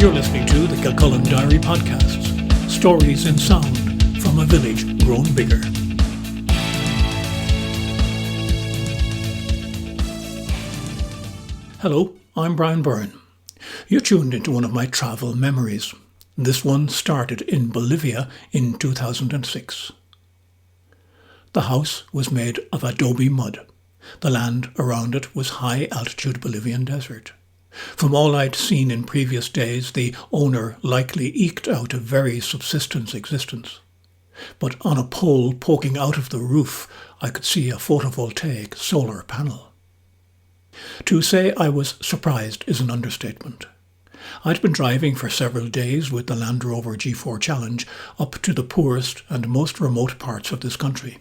You're listening to the Kilcullen Diary Podcasts, stories in sound from a village grown bigger. Hello, I'm Brian Byrne. You're tuned into one of my travel memories. This one started in Bolivia in 2006. The house was made of adobe mud. The land around it was high-altitude Bolivian desert. From all I'd seen in previous days, the owner likely eked out a very subsistence existence. But on a pole poking out of the roof, I could see a photovoltaic solar panel. To say I was surprised is an understatement. I'd been driving for several days with the Land Rover G4 Challenge up to the poorest and most remote parts of this country.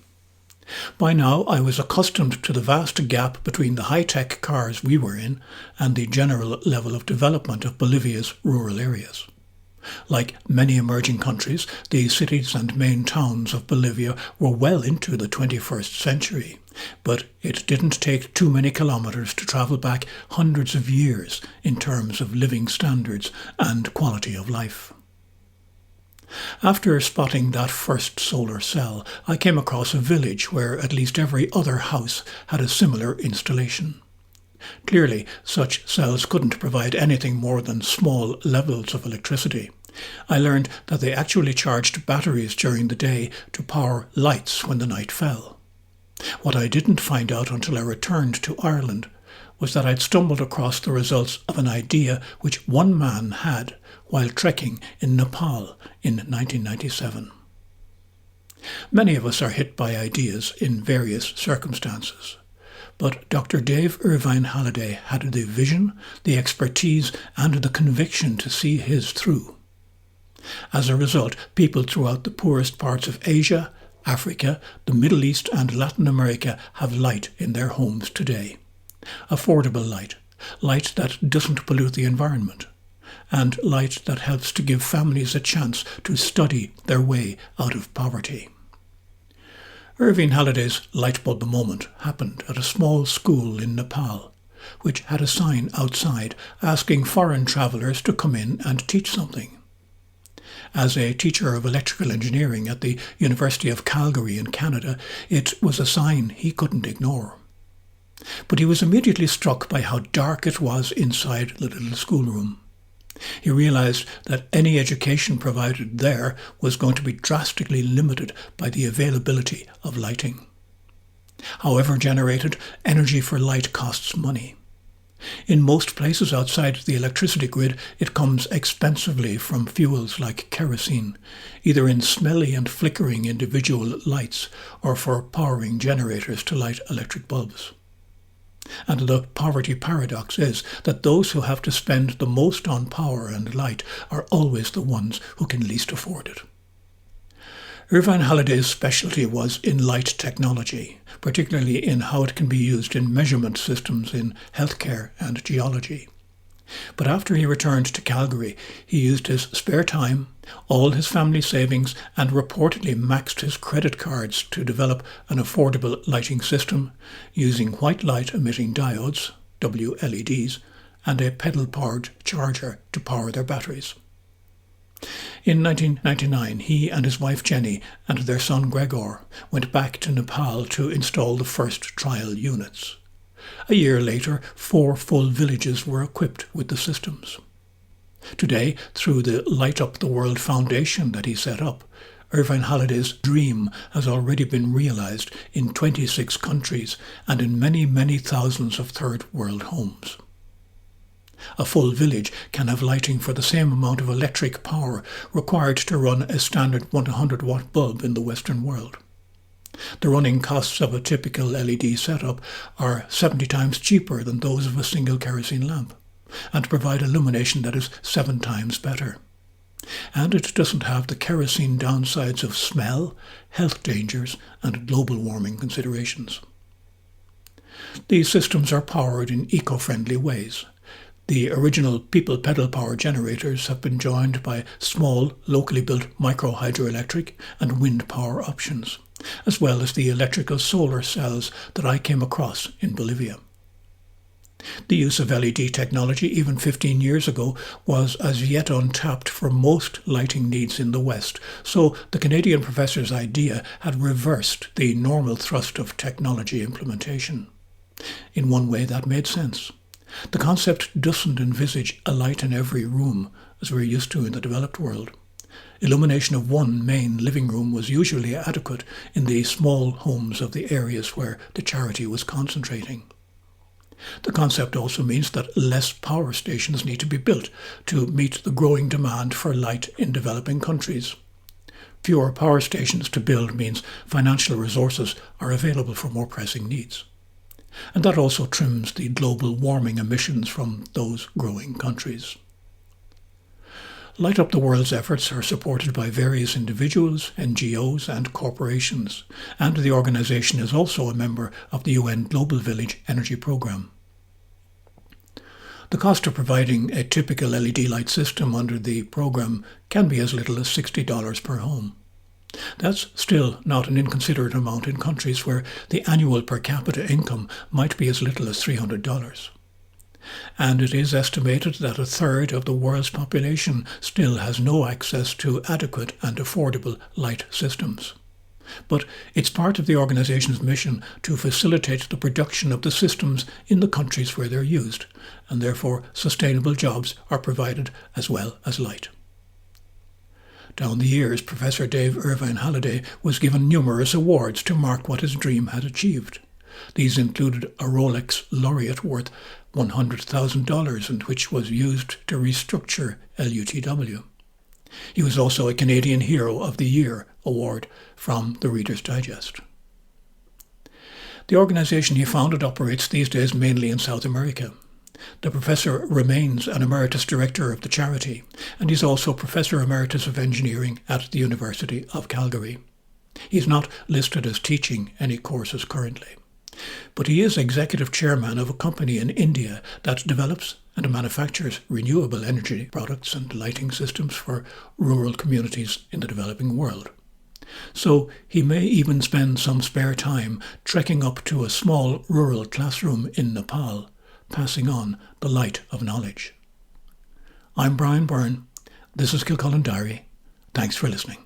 By now I was accustomed to the vast gap between the high-tech cars we were in and the general level of development of Bolivia's rural areas. Like many emerging countries, the cities and main towns of Bolivia were well into the 21st century, but it didn't take too many kilometres to travel back hundreds of years in terms of living standards and quality of life. After spotting that first solar cell, I came across a village where at least every other house had a similar installation. Clearly, such cells couldn't provide anything more than small levels of electricity. I learned that they actually charged batteries during the day to power lights when the night fell. What I didn't find out until I returned to Ireland was that I'd stumbled across the results of an idea which one man had while trekking in Nepal in 1997. Many of us are hit by ideas in various circumstances, but Dr. Dave Irvine Halliday had the vision, the expertise and the conviction to see his through. As a result, people throughout the poorest parts of Asia, Africa, the Middle East and Latin America have light in their homes today. Affordable light, light that doesn't pollute the environment, and light that helps to give families a chance to study their way out of poverty. Irvine Halliday's light bulb moment happened at a small school in Nepal, which had a sign outside asking foreign travellers to come in and teach something. As a teacher of electrical engineering at the University of Calgary in Canada, it was a sign he couldn't ignore. But he was immediately struck by how dark it was inside the little schoolroom. He realised that any education provided there was going to be drastically limited by the availability of lighting. However generated, energy for light costs money. In most places outside the electricity grid, it comes expensively from fuels like kerosene, either in smelly and flickering individual lights or for powering generators to light electric bulbs. And the poverty paradox is that those who have to spend the most on power and light are always the ones who can least afford it. Irvine Halliday's specialty was in light technology, particularly in how it can be used in measurement systems in healthcare and geology. But after he returned to Calgary, he used his spare time, all his family savings, and reportedly maxed his credit cards to develop an affordable lighting system using white light emitting diodes, WLEDs, and a pedal-powered charger to power their batteries. In 1999, he and his wife Jenny and their son Gregor went back to Nepal to install the first trial units. A year later, 4 full villages were equipped with the systems. Today, through the Light Up the World Foundation that he set up, Irvine Halliday's dream has already been realised in 26 countries and in many, many thousands of third world homes. A full village can have lighting for the same amount of electric power required to run a standard 100-watt bulb in the Western world. The running costs of a typical LED setup are 70 times cheaper than those of a single kerosene lamp, and provide illumination that is 7 times better. And it doesn't have the kerosene downsides of smell, health dangers, and global warming considerations. These systems are powered in eco-friendly ways. The original people pedal power generators have been joined by small, locally built micro-hydroelectric and wind power options, as well as the electrical solar cells that I came across in Bolivia. The use of LED technology even 15 years ago was as yet untapped for most lighting needs in the West, so the Canadian professor's idea had reversed the normal thrust of technology implementation. In one way, that made sense. The concept doesn't envisage a light in every room, as we're used to in the developed world. Illumination of one main living room was usually adequate in the small homes of the areas where the charity was concentrating. The concept also means that less power stations need to be built to meet the growing demand for light in developing countries. Fewer power stations to build means financial resources are available for more pressing needs. And that also trims the global warming emissions from those growing countries. Light Up the World's efforts are supported by various individuals, NGOs and corporations, and the organisation is also a member of the UN Global Village Energy Programme. The cost of providing a typical LED light system under the programme can be as little as $60 per home. That's still not an inconsiderate amount in countries where the annual per capita income might be as little as $300. And it is estimated that a third of the world's population still has no access to adequate and affordable light systems. But it's part of the organisation's mission to facilitate the production of the systems in the countries where they're used, and therefore sustainable jobs are provided as well as light. Down the years, Professor Dave Irvine Halliday was given numerous awards to mark what his dream had achieved. These included a Rolex laureate worth $100,000 and which was used to restructure LUTW. He was also a Canadian Hero of the Year award from the Reader's Digest. The organisation he founded operates these days mainly in South America. The professor remains an emeritus director of the charity, and he's also Professor Emeritus of Engineering at the University of Calgary. He's not listed as teaching any courses currently, but he is executive chairman of a company in India that develops and manufactures renewable energy products and lighting systems for rural communities in the developing world. So he may even spend some spare time trekking up to a small rural classroom in Nepal, passing on the light of knowledge. I'm Brian Byrne. This is Kilcullen Diary. Thanks for listening.